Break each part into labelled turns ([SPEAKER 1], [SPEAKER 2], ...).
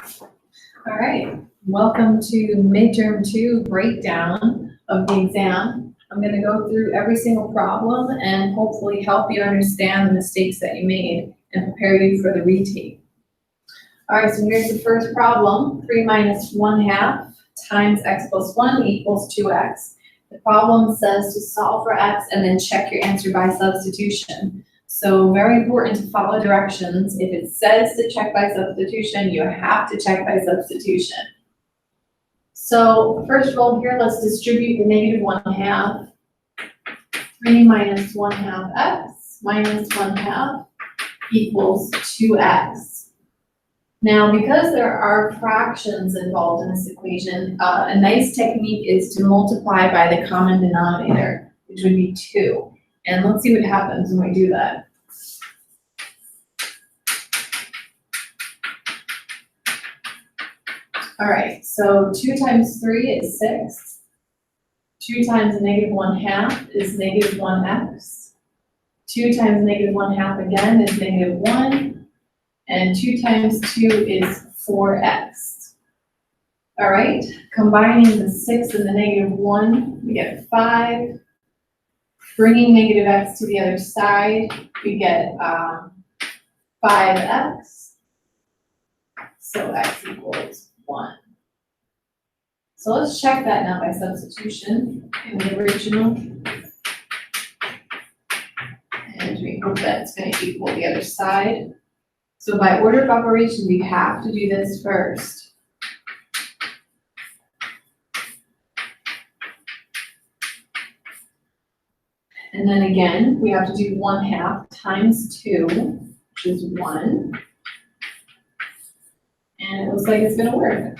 [SPEAKER 1] All right, welcome to midterm 2 breakdown of the exam. I'm going to go through every single problem and hopefully help you understand the mistakes that you made and prepare you for the retake. All right, so here's the first problem. 3 minus 1/2 times x plus 1 equals 2x. The problem says to solve for x and then check your answer by substitution. So very important to follow directions. If it says to check by substitution, you have to check by substitution. So first of all here, let's distribute the negative 1/2. 3 minus 1/2 x minus 1/2 equals 2x. Now, because there are fractions involved in this equation, a nice technique is to multiply by the common denominator, which would be 2. And let's see what happens when we do that. All right, so 2 times 3 is 6. 2 times negative 1/2 is negative 1x. 2 times negative 1/2 again is negative 1. And 2 times 2 is 4x. All right, combining the 6 and the negative 1, we get 5. Bringing negative x to the other side, we get 5x. So x equals 1. So let's check that now by substitution in the original. And we hope that it's going to equal the other side. So by order of operation, we have to do this first. And then again, we have to do 1/2 times 2, which is 1. And it looks like it's gonna work.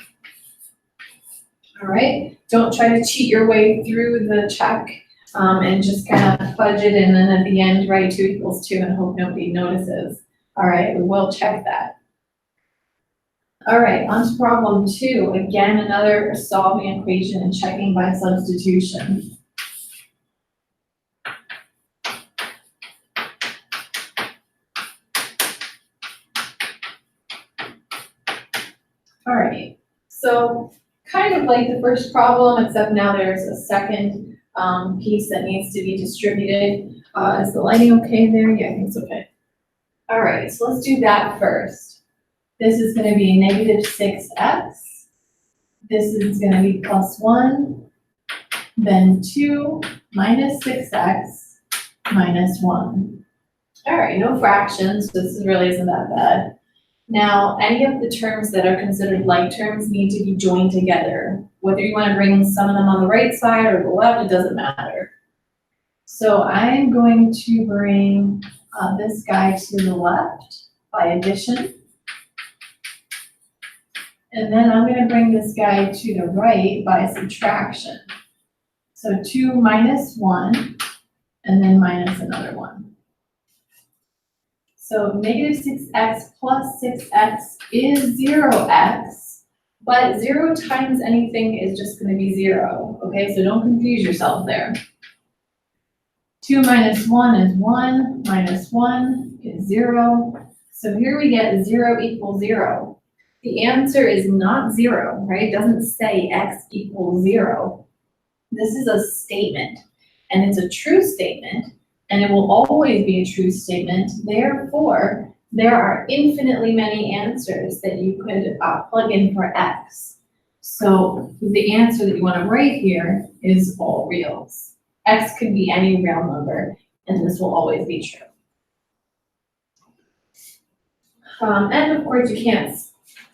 [SPEAKER 1] All right, don't try to cheat your way through the check and just kind of fudge it and then at the end write 2 equals 2 and hope nobody notices. All right, we will check that. All right, on to problem 2. Again, another solving equation and checking by substitution. All right, so kind of like the first problem, except now there's a second piece that needs to be distributed. Is the lighting okay there? Yeah, I think it's okay. All right, so let's do that first. This is going to be negative 6x. This is going to be plus 1. Then 2 minus 6x minus 1. All right, no fractions. This really isn't that bad. Now, any of the terms that are considered like terms need to be joined together. Whether you want to bring some of them on the right side or the left, it doesn't matter. So I'm going to bring this guy to the left by addition. And then I'm going to bring this guy to the right by subtraction. So 2 minus 1, and then minus another 1. So negative 6x plus 6x is 0x, but 0 times anything is just going to be 0, okay? So don't confuse yourself there. 2 minus 1 is 1, minus 1 is 0. So here we get 0 equals 0. The answer is not 0, right? It doesn't say x equals 0. This is a statement, and it's a true statement. And it will always be a true statement. Therefore, there are infinitely many answers that you could plug in for x. So the answer that you want to write here is all reals. X could be any real number, and this will always be true. And of course, you can't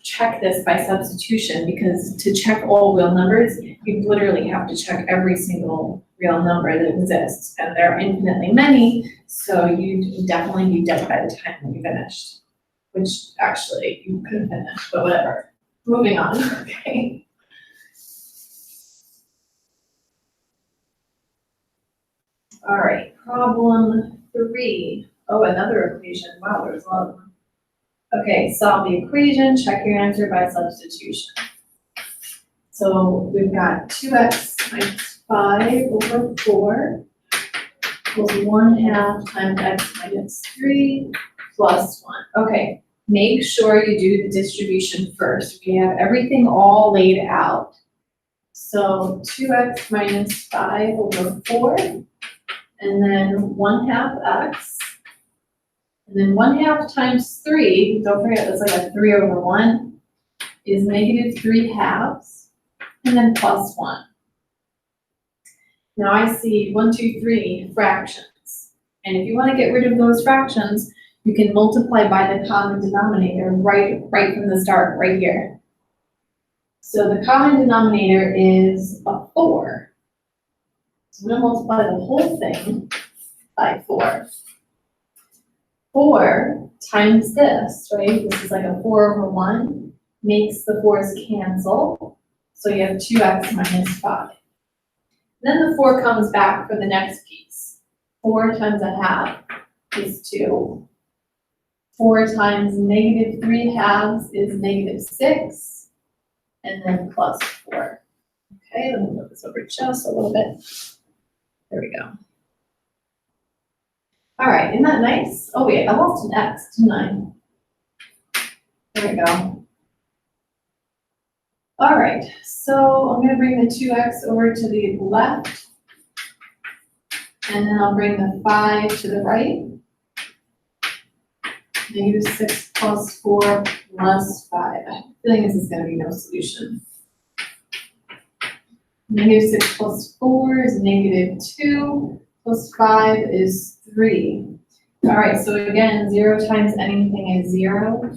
[SPEAKER 1] check this by substitution because to check all real numbers, you literally have to check every single real number that exists, and there are infinitely many, so you'd definitely be dead by the time you finished, which actually you couldn't finish, but whatever. Moving on, okay. All right, problem 3. Oh, another equation. Wow, there's a lot of them. Okay, solve the equation, check your answer by substitution. So we've got 2x minus 5 over 4 equals 1/2 times x minus 3 plus 1. Okay, make sure you do the distribution first. We have everything all laid out. So 2x minus 5 over 4, and then 1/2 x, and then 1/2 times 3, don't forget that's like a 3 over 1, is negative 3/2, and then plus 1. Now I see 1, 2, 3 fractions. And if you want to get rid of those fractions, you can multiply by the common denominator right from the start, right here. So the common denominator is a 4. So I'm going to multiply the whole thing by 4. 4 times this, right? This is like a 4 over 1, makes the 4's cancel. So you have 2x minus 5. Then the 4 comes back for the next piece. 4 times 1/2 is 2. 4 times negative 3/2 is negative 6. And then plus 4. Okay, let me move this over just a little bit. There we go. All right, isn't that nice? Oh wait, I lost an x, didn't I? There we go. All right, so I'm going to bring the 2x over to the left, and then I'll bring the 5 to the right. Negative 6 plus 4 plus 5. I'm feeling this is going to be no solution. Negative 6 plus 4 is negative 2, plus 5 is 3. All right, so again, 0 times anything is 0.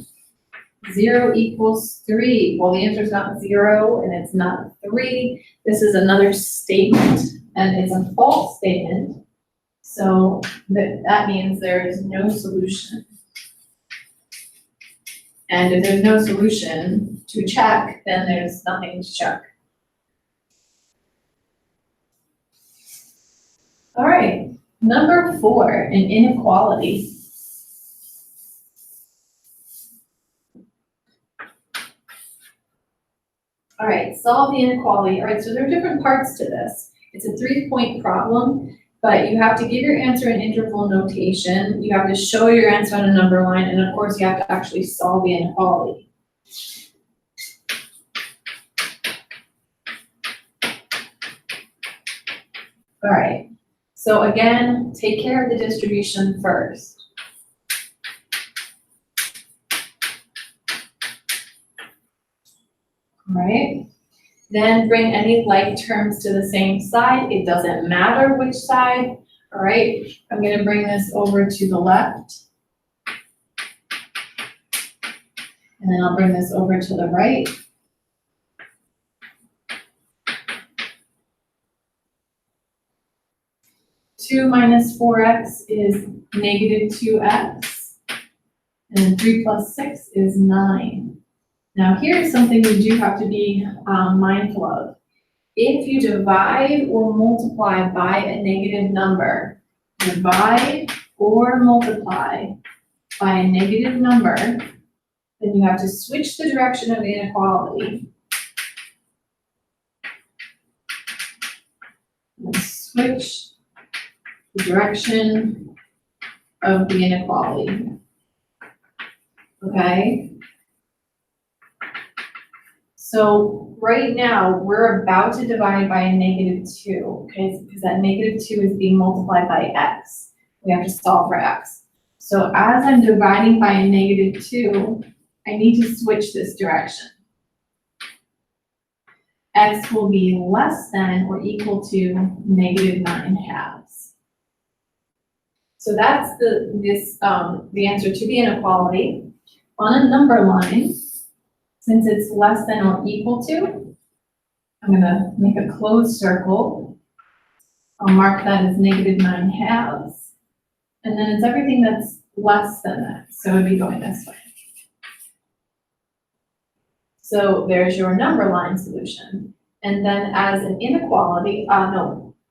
[SPEAKER 1] 0 equals 3. Well, the answer is not 0 and it's not 3. This is another statement and it's a false statement. So that means there is no solution. And if there's no solution to check, then there's nothing to check. All right, number 4, an inequality. All right, solve the inequality. All right, so there are different parts to this. It's a 3-point problem, but you have to give your answer in interval notation. You have to show your answer on a number line, and of course you have to actually solve the inequality. All right, so again, take care of the distribution first. All right, then bring any like terms to the same side. It doesn't matter which side. All right, I'm going to bring this over to the left. And then I'll bring this over to the right. Two minus 4x is negative 2x. And 3 plus 6 is 9. Now here's something you do have to be mindful of. If you divide or multiply by a negative number, divide or multiply by a negative number, then you have to switch the direction of the inequality. Switch the direction of the inequality. Okay? So right now, we're about to divide by a negative 2, okay? Because that negative 2 is being multiplied by x. We have to solve for x. So as I'm dividing by a negative 2, I need to switch this direction. X will be less than or equal to negative 9/2. So that's the answer to the inequality. On a number line, since it's less than or equal to, I'm going to make a closed circle. I'll mark that as negative 9/2. And then it's everything that's less than that. So it would be going this way. So there's your number line solution. And then as an inequality,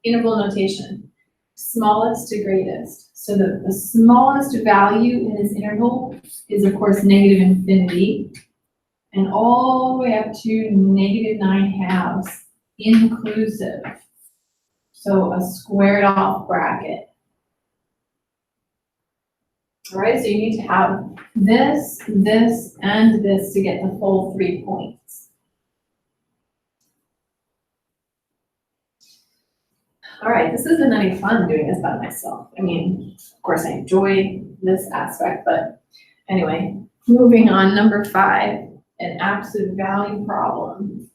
[SPEAKER 1] interval notation, smallest to greatest. So the smallest value in this interval is, of course, negative infinity. And all the way up to negative 9/2 inclusive. So a squared off bracket. All right, so you need to have this, this, and this to get the full 3 points. All right, this isn't any fun doing this by myself. I mean, of course, I enjoy this aspect, but anyway, moving on, number 5, an absolute value problem.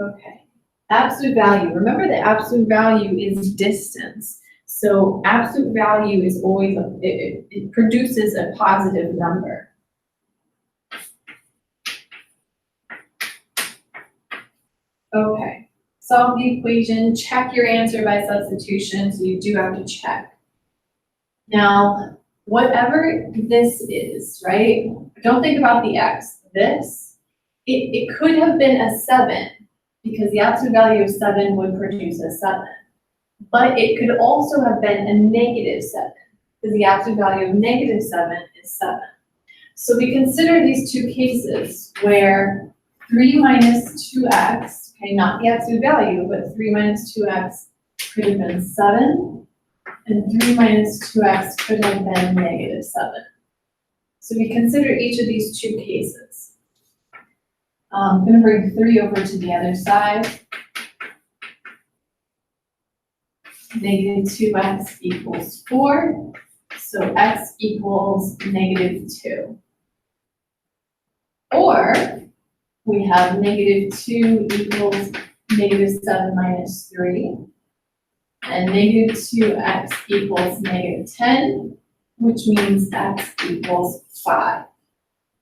[SPEAKER 1] Okay, absolute value. Remember, the absolute value is distance. So absolute value is always, it produces a positive number. Okay, solve the equation, check your answer by substitution, so you do have to check. Now, whatever this is, right? Don't think about the x. This, it could have been a 7, because the absolute value of 7 would produce a 7. But it could also have been a -7, because the absolute value of -7 is 7. So we consider these two cases where 3 minus 2x, okay, not the absolute value, but 3 minus 2x could have been 7, and 3 minus 2x could have been -7. So we consider each of these two cases. I'm going to bring 3 over to the other side. -2x equals 4, so x equals -2. Or we have -2 equals -7 minus 3, and -2x equals -10, which means x equals 5.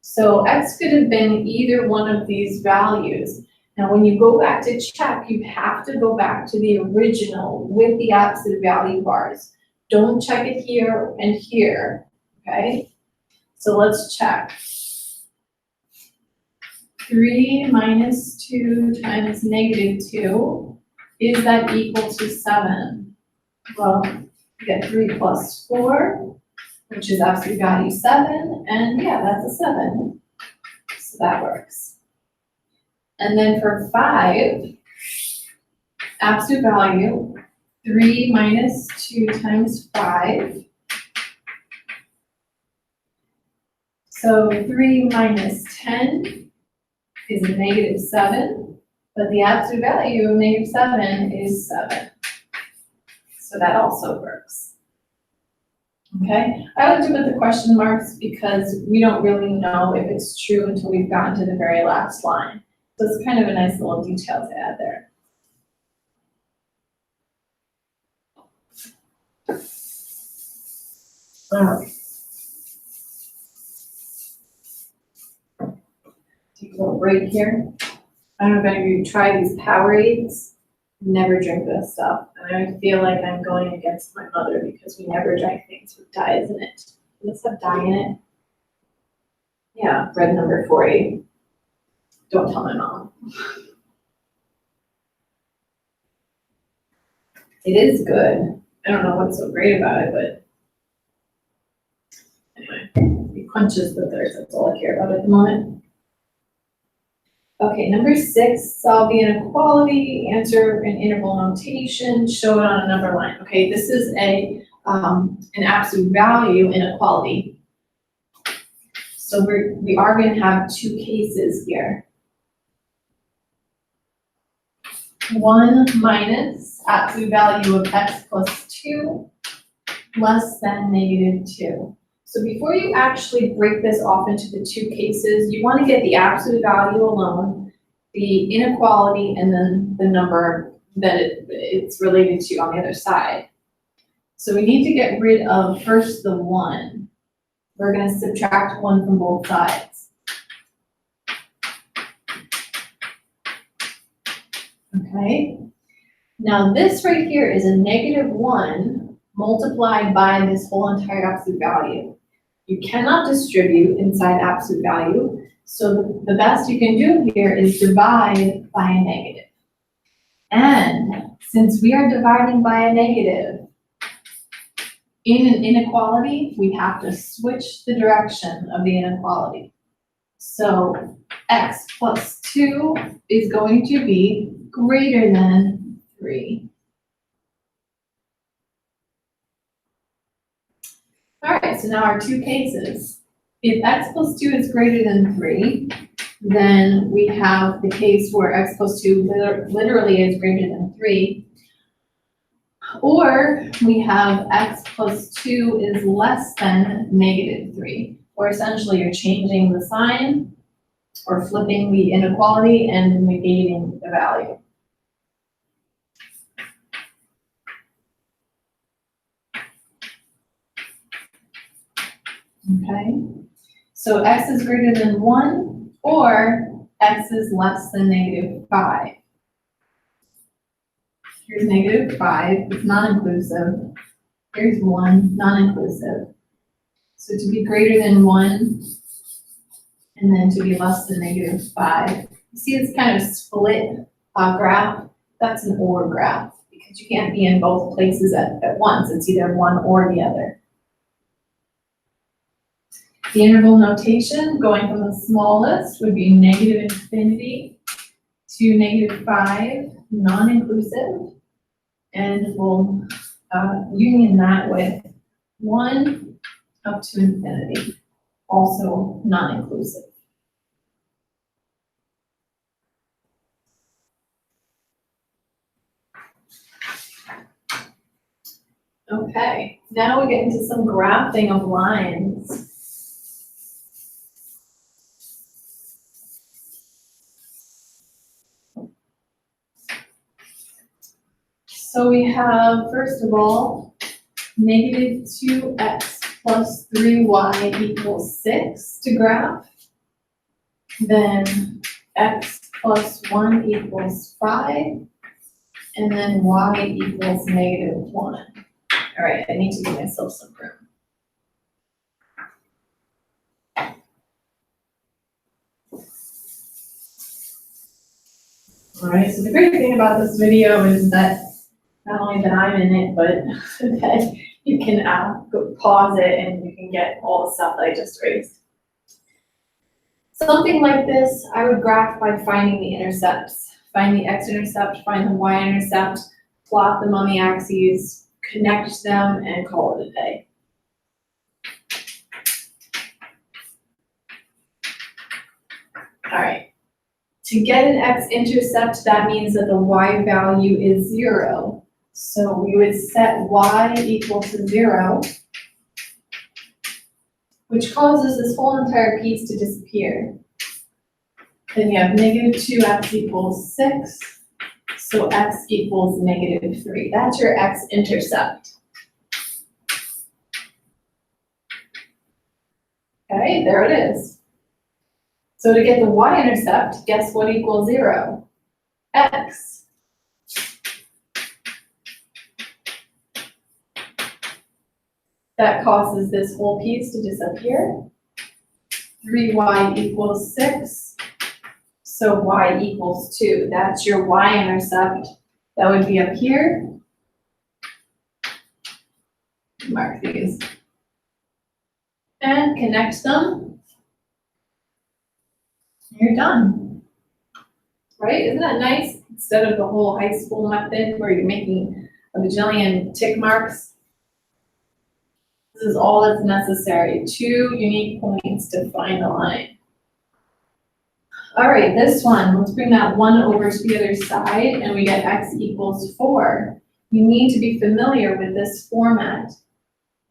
[SPEAKER 1] So x could have been either one of these values. Now, when you go back to check, you have to go back to the original with the absolute value bars. Don't check it here and here, okay? So let's check. 3 minus 2 times -2, is that equal to 7? Well, we get 3 plus 4, which is absolute value 7, and yeah, that's a 7. So that works. And then for 5, absolute value, 3 minus 2 times 5. So 3 minus 10 is a -7, but the absolute value of -7 is 7. So that also works. Okay, I like to put the question marks because we don't really know if it's true until we've gotten to the very last line. So it's kind of a nice little detail to add there. All right. Take a little break here. I don't know if any of you try these Powerades. Never drink this stuff. And I feel like I'm going against my mother because we never drank things with dyes in it. Does this have dye in it? Yeah, red number 40. Don't tell my mom. It is good. I don't know what's so great about it, but anyway, it quenches the thirst. That's all I care about at the moment. Okay, number 6, solve the inequality, answer an interval notation, show it on a number line. Okay, this is an absolute value inequality. So we are going to have two cases here. 1 minus absolute value of x plus 2 less than -2. So before you actually break this off into the two cases, you want to get the absolute value alone, the inequality, and then the number that it's related to on the other side. So we need to get rid of first the 1. We're going to subtract 1 from both sides. Okay. Now this right here is a -1 multiplied by this whole entire absolute value. You cannot distribute inside absolute value, so the best you can do here is divide by a negative. And since we are dividing by a negative, in an inequality, we have to switch the direction of the inequality. So x plus 2 is going to be greater than 3. All right, so now our two cases. If x plus 2 is greater than 3, then we have the case where x plus 2 literally is greater than 3. Or we have x plus 2 is less than negative 3. Or essentially you're changing the sign or flipping the inequality and negating the value. Okay, so x is greater than 1 or x is less than negative 5. Here's negative 5, it's non-inclusive. Here's 1, non-inclusive. So to be greater than 1 and then to be less than negative 5. You see this kind of split graph? That's an OR graph because you can't be in both places at once. It's either one or the other. The interval notation going from the smallest would be negative infinity to negative 5, non-inclusive. And we'll union that with 1 up to infinity, also non-inclusive. Okay, now we get into some graphing of lines. So we have, first of all, negative 2x plus 3y equals 6 to graph. Then x plus 1 equals 5. And then y equals negative 1. All right, I need to give myself some room. All right, so the great thing about this video is that not only that I'm in it, but that you can go pause it and you can get all the stuff that I just raised. Something like this, I would graph by finding the intercepts. Find the x-intercept, find the y-intercept, plot them on the axes, connect them, and call it a day. All right, to get an x-intercept, that means that the y value is 0. So we would set y equal to 0, which causes this whole entire piece to disappear. Then you have negative 2x equals 6, so x equals negative 3. That's your x-intercept. Okay, there it is. So to get the y-intercept, guess what equals 0? X. That causes this whole piece to disappear. 3y equals 6, so y equals 2. That's your y-intercept. That would be up here. Mark these. And connect them. You're done. Right? Isn't that nice? Instead of the whole high school method where you're making a bajillion tick marks. This is all that's necessary. 2 unique points to find the line. All right, this one, let's bring that 1 over to the other side and we get x equals 4. You need to be familiar with this format.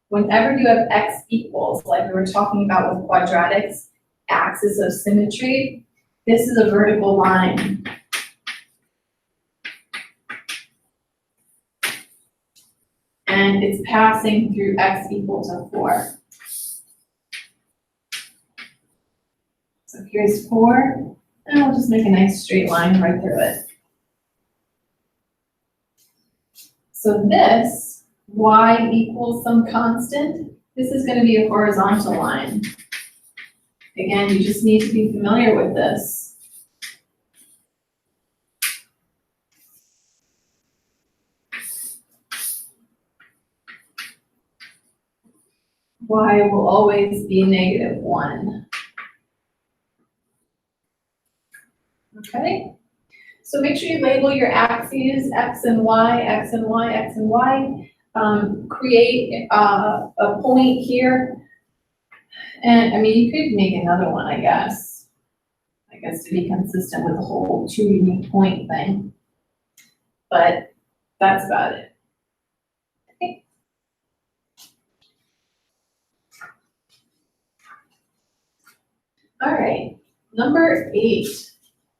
[SPEAKER 1] Whenever you have x equals, like we were talking about with quadratics, axis of symmetry, this is a vertical line. And it's passing through x equal to 4. So here's 4, and we'll just make a nice straight line right through it. So this, y equals some constant, this is going to be a horizontal line. Again, you just need to be familiar with this. Y will always be negative 1. Okay? So make sure you label your axes, X and Y, X and Y, X and Y. Create a point here. And I mean, you could make another one, I guess. I guess to be consistent with the whole 2 unique point thing. But that's about it. Okay. All right, number 8.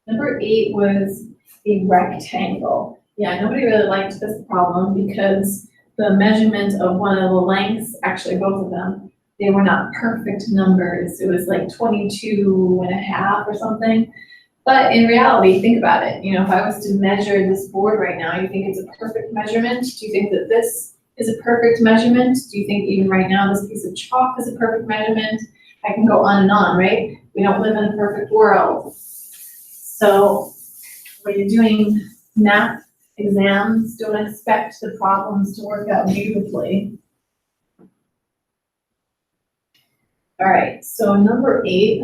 [SPEAKER 1] Number 8 was a rectangle. Yeah, nobody really liked this problem because the measurement of one of the lengths, actually both of them, they were not perfect numbers. It was like 22 and a half or something. But in reality, think about it. You know, if I was to measure this board right now, you think it's a perfect measurement? Do you think that this is a perfect measurement? Do you think even right now this piece of chalk is a perfect measurement? I can go on and on, right? We don't live in a perfect world. So when you're doing math exams, don't expect the problems to work out beautifully. All right, so number 8,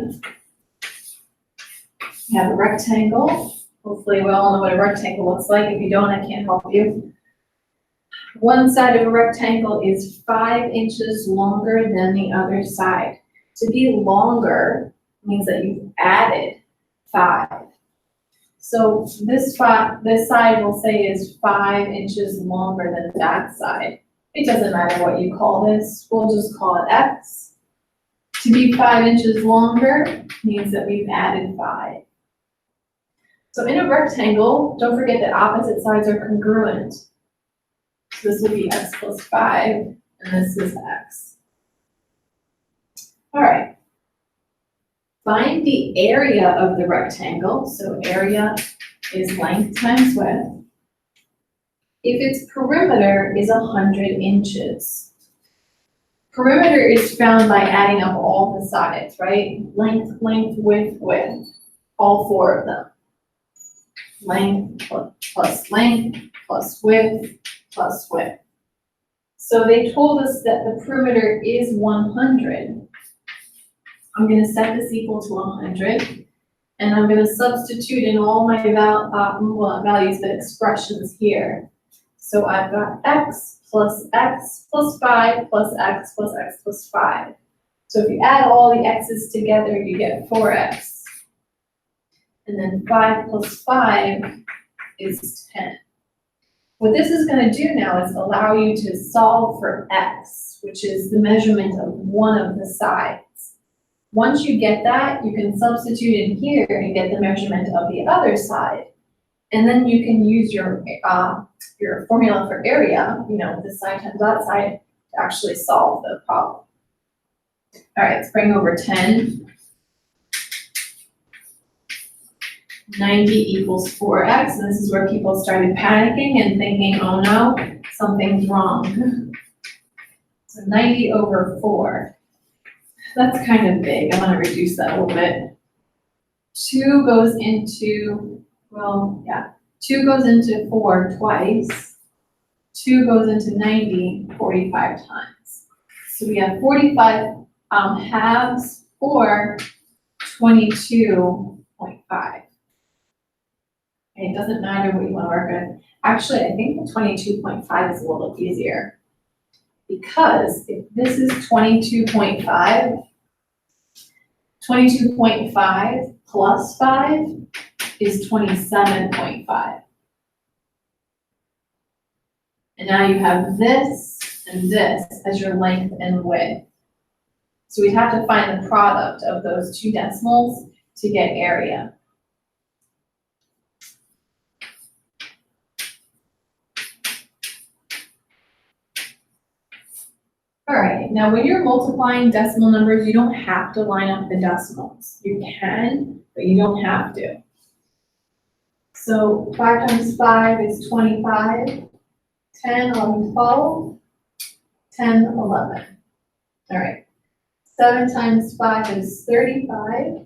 [SPEAKER 1] we have a rectangle. Hopefully we all know what a rectangle looks like. If you don't, I can't help you. One side of a rectangle is 5 inches longer than the other side. To be longer means that you've added 5. So this side we'll say is 5 inches longer than that side. It doesn't matter what you call this, we'll just call it X. To be 5 inches longer means that we've added 5. So in a rectangle, don't forget that opposite sides are congruent. So this will be X plus 5, and this is X. All right. Find the area of the rectangle. So area is length times width. If its perimeter is 100 inches. Perimeter is found by adding up all the sides, right? Length, length, width, width. All 4 of them. Length plus length plus width plus width. So they told us that the perimeter is 100. I'm going to set this equal to 100, and I'm going to substitute in all my values, but expressions here. So I've got X plus 5 plus X plus X plus 5. So if you add all the X's together, you get 4X. And then 5 plus 5 is 10. What this is going to do now is allow you to solve for X, which is the measurement of one of the sides. Once you get that, you can substitute in here and get the measurement of the other side. And then you can use your formula for area, you know, this side times that side, to actually solve the problem. All right, let's bring over 10. 90 equals 4X, and this is where people started panicking and thinking, oh no, something's wrong. So 90 over 4. That's kind of big. I want to reduce that a little bit. 2 goes into, well, yeah, 2 goes into 4 twice. 2 goes into 90 45 times. So we have 45 halves or 22.5. It doesn't matter what you want to work with. Actually, I think the 22.5 is a little easier. Because if this is 22.5, 22.5 plus 5 is 27.5. And now you have this and this as your length and width. So we'd have to find the product of those 2 decimals to get area. All right, now when you're multiplying decimal numbers, you don't have to line up the decimals. You can, but you don't have to. So 5 times 5 is 25, 10, 11, 12, 10, 11. All right, 7 times 5 is 35,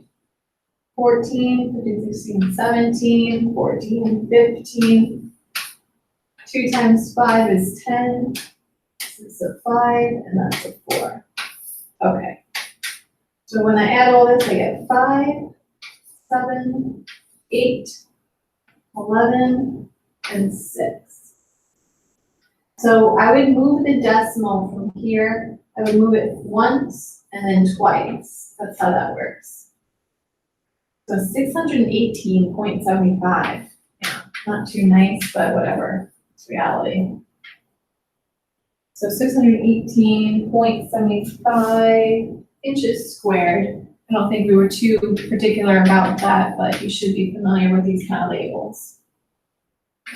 [SPEAKER 1] 14, 15, 16, 17, 14, 15. 2 times 5 is 10. It's a 5, and that's a 4. Okay. So when I add all this, I get 5, 7, 8, 11, and 6. So I would move the decimal from here. I would move it once and then twice. That's how that works. So 618.75. Yeah, not too nice, but whatever. It's reality. So 618.75 inches squared. I don't think we were too particular about that, but you should be familiar with these kind of labels,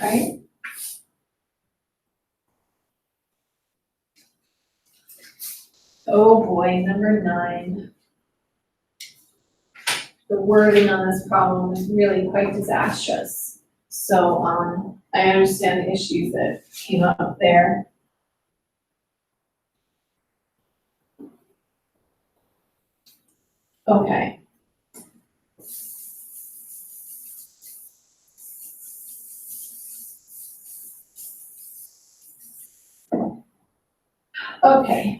[SPEAKER 1] right? Oh boy, number 9. The wording on this problem is really quite disastrous. So I understand the issues that came up there. Okay. Okay.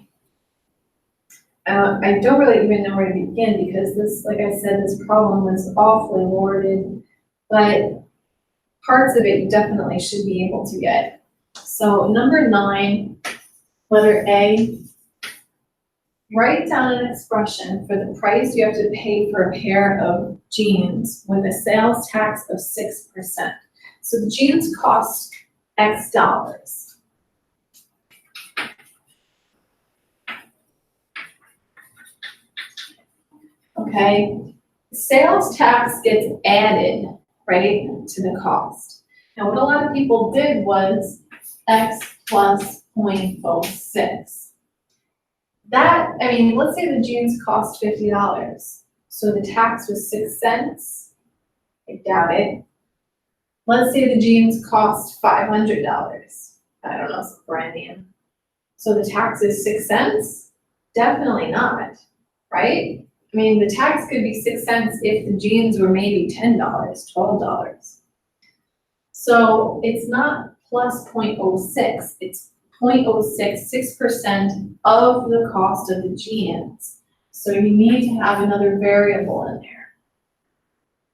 [SPEAKER 1] I don't really even know where to begin because this, like I said, this problem was awfully worded, but parts of it you definitely should be able to get. So number 9, letter A, write down an expression for the price you have to pay for a pair of jeans with a sales tax of 6%. So the jeans cost X dollars. Okay, sales tax gets added, right, to the cost. Now, what a lot of people did was X plus 0.06. That, I mean, let's say the jeans cost $50. So the tax was 6 cents. I doubt it. Let's say the jeans cost $500. I don't know, it's brand new. So the tax is 6 cents? Definitely not, right? I mean, the tax could be 6 cents if the jeans were maybe $10, $12. So it's not plus 0.06, it's 0.06, 6% of the cost of the jeans. So you need to have another variable in there.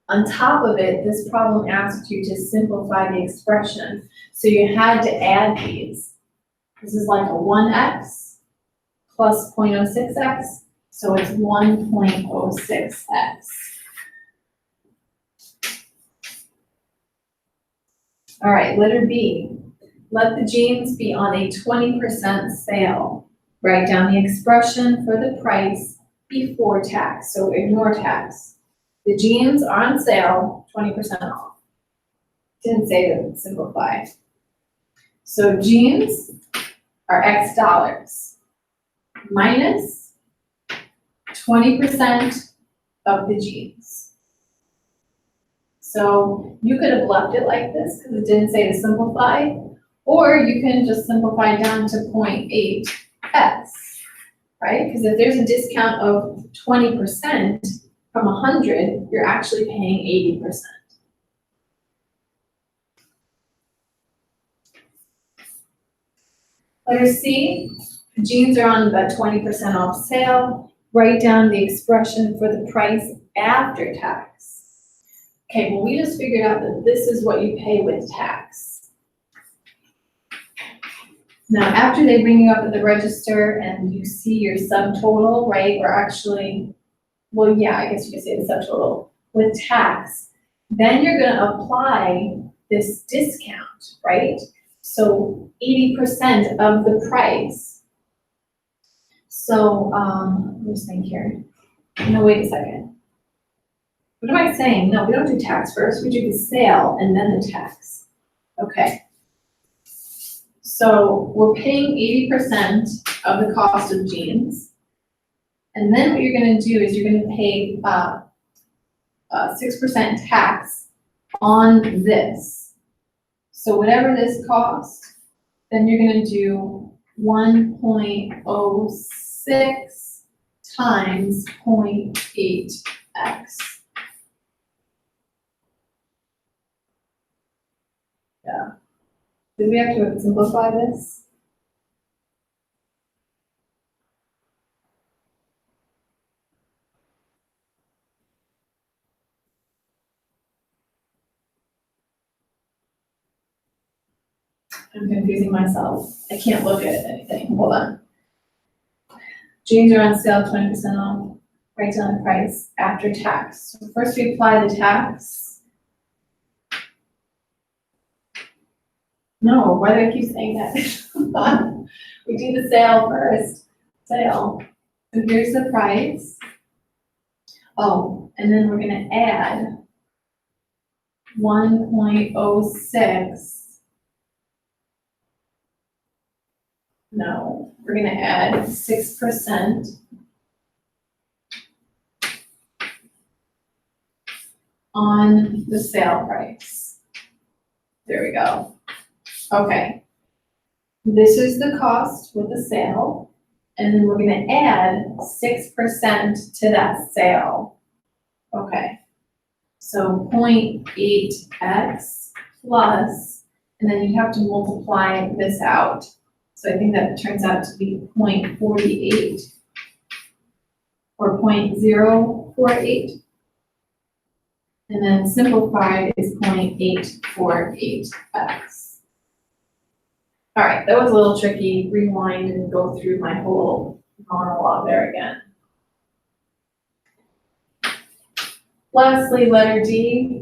[SPEAKER 1] On top of it, this problem asked you to simplify the expression. So you had to add these. This is like a 1x plus 0.06x, so it's 1.06x. All right, letter B. Let the jeans be on a 20% sale. Write down the expression for the price before tax, so ignore tax. The jeans are on sale, 20% off. Didn't say to simplify. So jeans are X dollars minus 20% of the jeans. So you could have left it like this because it didn't say to simplify, or you can just simplify down to 0.8x, right? Because if there's a discount of 20% from 100, you're actually paying 80%. Letter C, jeans are on the 20% off sale. Write down the expression for the price after tax. Okay, well, we just figured out that this is what you pay with tax. Now, after they bring you up at the register and you see your subtotal, right, or actually, well, yeah, I guess you could say the subtotal with tax, then you're gonna apply this discount, right? So 80% of the price. So, let me just think here. No, wait a second. What am I saying? No, we don't do tax first. We do the sale and then the tax. Okay. So we're paying 80% of the cost of jeans. And then what you're gonna do is you're gonna pay 6% tax on this. So whatever this costs, then you're gonna do 1.06 times 0.8x. Yeah. Did we have to simplify this? I'm confusing myself. I can't look at anything. Hold on. Jeans are on sale, 20% off. Write down the price after tax. So first we apply the tax. No, why do I keep saying that? We do the sale first. Sale. So here's the price. Oh, and then we're gonna add 1.06. No, we're gonna add 6% on the sale price. There we go. Okay. This is the cost with the sale, and then we're gonna add 6% to that sale. Okay. So 0.8x plus, and then you have to multiply this out. So I think that turns out to be 0.48 or 0.048. And then simplified is 0.848x. All right, that was a little tricky. Rewind and go through my whole monologue there again. Lastly, letter D.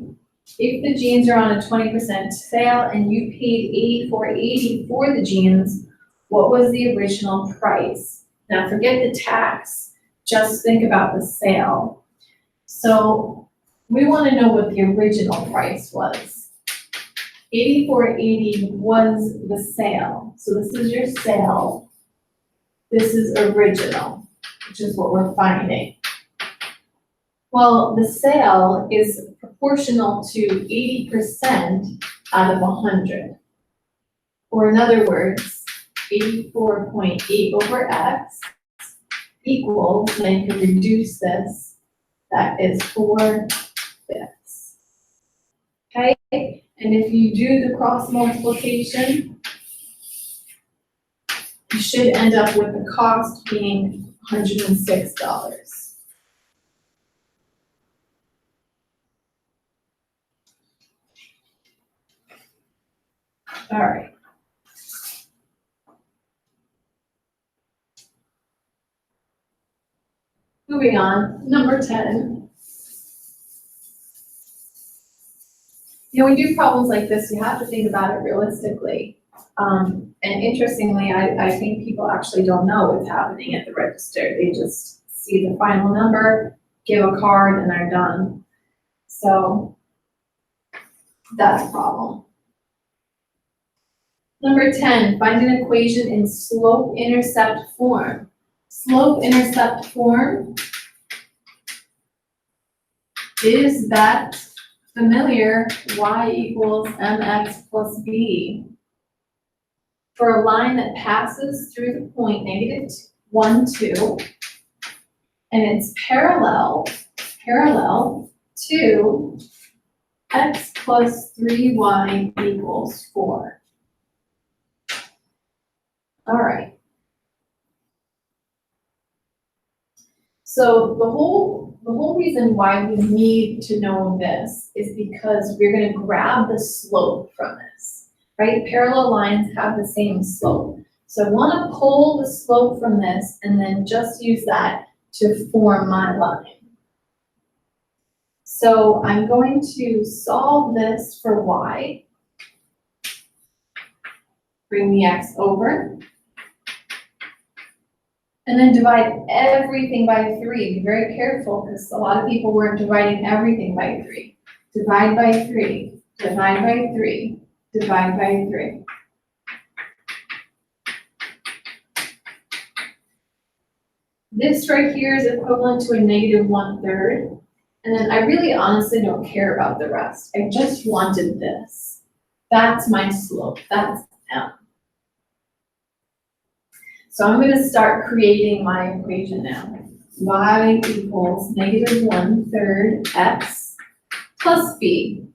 [SPEAKER 1] If the jeans are on a 20% sale and you paid $84.80 for the jeans, what was the original price? Now forget the tax, just think about the sale. So we want to know what the original price was. $84.80 was the sale. So this is your sale. This is original, which is what we're finding. Well, the sale is proportional to 80% out of 100. Or in other words, 84.8 over x equals, and I can reduce this, that is 4/5. Okay, and if you do the cross multiplication, you should end up with the cost being $106. All right. Moving on, number 10. You know, we do problems like this, you have to think about it realistically. And interestingly, I think people actually don't know what's happening at the register. They just see the final number, give a card, and they're done. So that's a problem. Number 10, find an equation in slope-intercept form. Slope-intercept form, is that familiar? Y equals mx plus b. For a line that passes through the point -1, 2, and it's parallel to x plus 3y equals 4. All right. So the whole reason why we need to know this is because we're going to grab the slope from this, right? Parallel lines have the same slope. So I want to pull the slope from this and then just use that to form my line. So I'm going to solve this for y. Bring the x over. And then divide everything by 3. Be very careful because a lot of people weren't dividing everything by 3. Divide by 3, divide by 3, divide by 3. This right here is equivalent to a -1/3. And then I really honestly don't care about the rest. I just wanted this. That's my slope, that's M. So I'm going to start creating my equation now. Y equals -1/3 x plus b.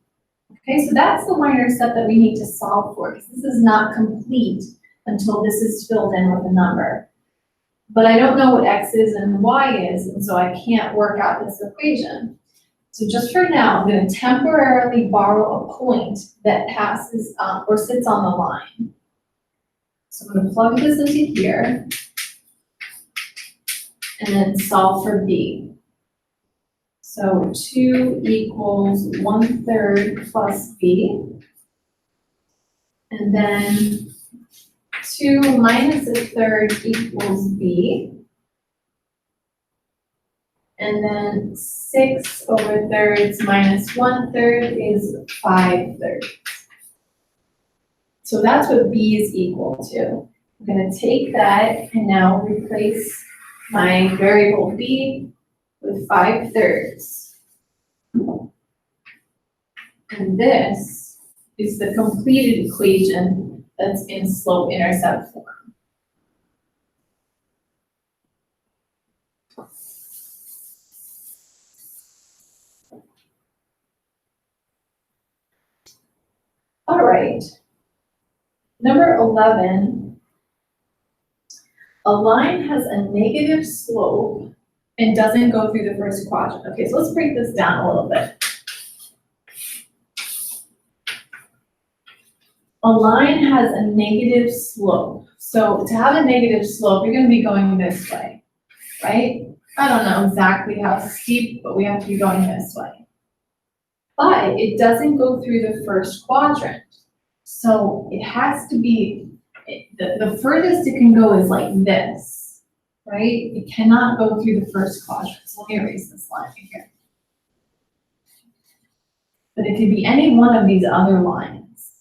[SPEAKER 1] Okay, so that's the y-intercept that we need to solve for, because this is not complete until this is filled in with a number. But I don't know what x is and y is, and so I can't work out this equation. So just for now, I'm going to temporarily borrow a point that passes or sits on the line. So I'm gonna plug this into here and then solve for b. So 2 equals 1/3 plus b. And then 2 minus 1/3 equals b. And then 6/3 minus 1/3 is 5/3. So that's what b is equal to. I'm gonna take that and now replace my variable b with 5/3. And this is the completed equation that's in slope-intercept form. All right. Number 11, a line has a negative slope and doesn't go through the first quadrant. Okay, so let's break this down a little bit. A line has a negative slope. So to have a negative slope, you're gonna be going this way, right? I don't know exactly how steep, but we have to be going this way. But it doesn't go through the first quadrant. So it has to be, the furthest it can go is like this, right? It cannot go through the first quadrant. So let me erase this line right here. But it could be any one of these other lines.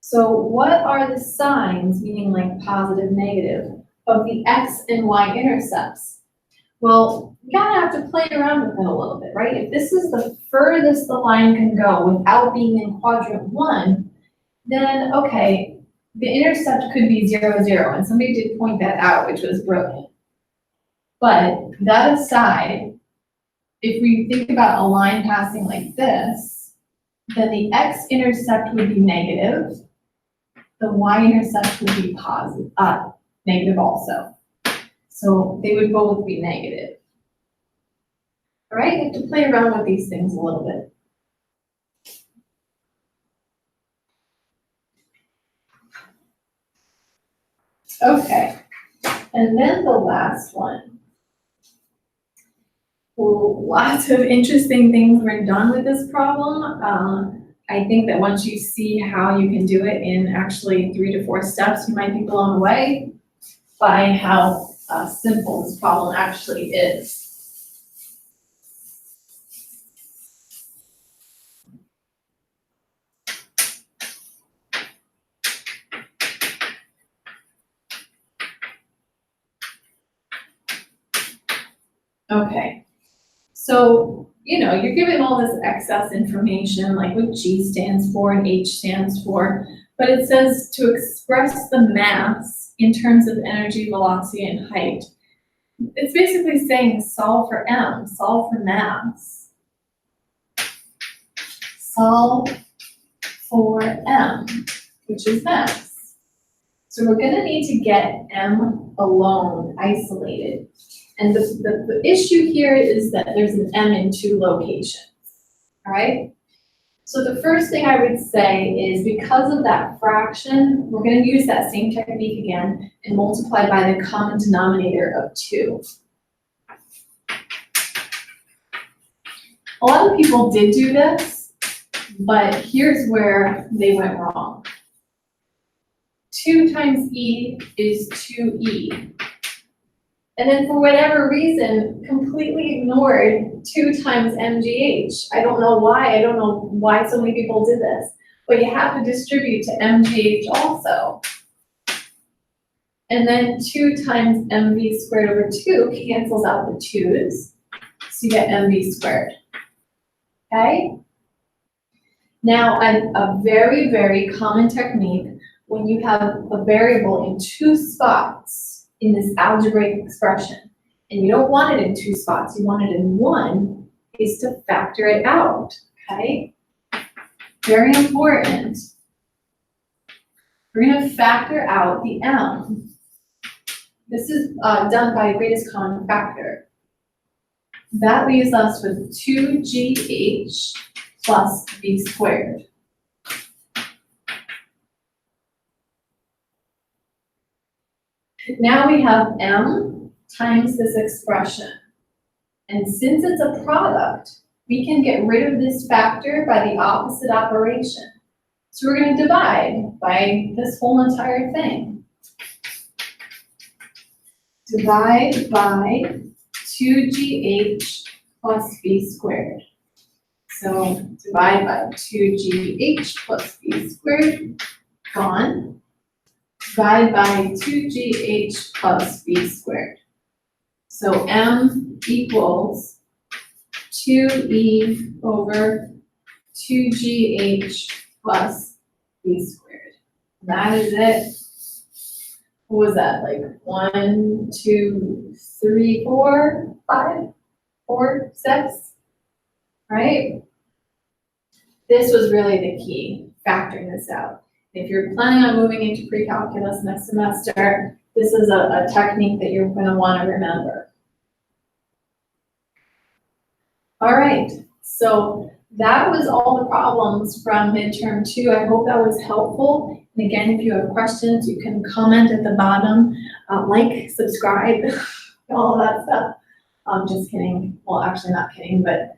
[SPEAKER 1] So what are the signs, meaning like positive, negative, of the x and y intercepts? Well, you gotta have to play around with it a little bit, right? If this is the furthest the line can go without being in quadrant 1, then okay, the intercept could be 0, 0, and somebody did point that out, which was brilliant. But that aside, if we think about a line passing like this, then the x-intercept would be negative, the y-intercept would be positive, negative also. So they would both be negative. All right, you have to play around with these things a little bit. Okay, and then the last one. Well, lots of interesting things were done with this problem. I think that once you see how you can do it in actually 3 to 4 steps, you might be blown away by how simple this problem actually is. Okay, so, you're given all this excess information, like what G stands for and H stands for, but it says to express the mass in terms of energy, velocity, and height. It's basically saying solve for M, solve for mass. Solve for M, which is mass. So we're gonna need to get M alone, isolated. And the issue here is that there's an M in 2 locations, all right? So the first thing I would say is because of that fraction, we're gonna use that same technique again and multiply by the common denominator of 2. A lot of people did do this, but here's where they went wrong. 2 times E is 2E. And then for whatever reason, completely ignored 2 times MGH. I don't know why, I don't know why so many people did this, but you have to distribute to MGH also. And then 2 times MV squared over 2 cancels out the 2's, so you get MV squared, okay? Now, a very, very common technique when you have a variable in 2 spots in this algebraic expression, and you don't want it in 2 spots, you want it in 1, is to factor it out, okay? Very important. We're gonna factor out the M. This is done by greatest common factor. That leaves us with 2GH plus V squared. Now we have m times this expression. And since it's a product, we can get rid of this factor by the opposite operation. So we're going to divide by this whole entire thing. Divide by 2gh plus b squared. So divide by 2gh plus b squared, gone. Divide by 2gh plus b squared. So m equals 2e over 2gh plus b squared. That is it. What was that, like 1, 2, 3, 4, 5, 4 steps, right? This was really the key, factoring this out. If you're planning on moving into pre-calculus next semester, this is a technique that you're going to want to remember. All right, so that was all the problems from midterm 2. I hope that was helpful. And again, if you have questions, you can comment at the bottom, like, subscribe, all that stuff. Just kidding. Well, actually not kidding, but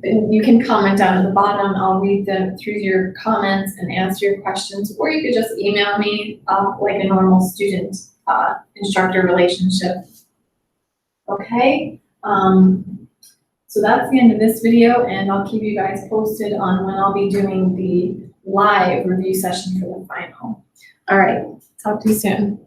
[SPEAKER 1] you can comment down at the bottom. I'll read them through your comments and answer your questions, or you could just email me like a normal student instructor relationship. Okay. So that's the end of this video, and I'll keep you guys posted on when I'll be doing the live review session for the final. All right, talk to you soon.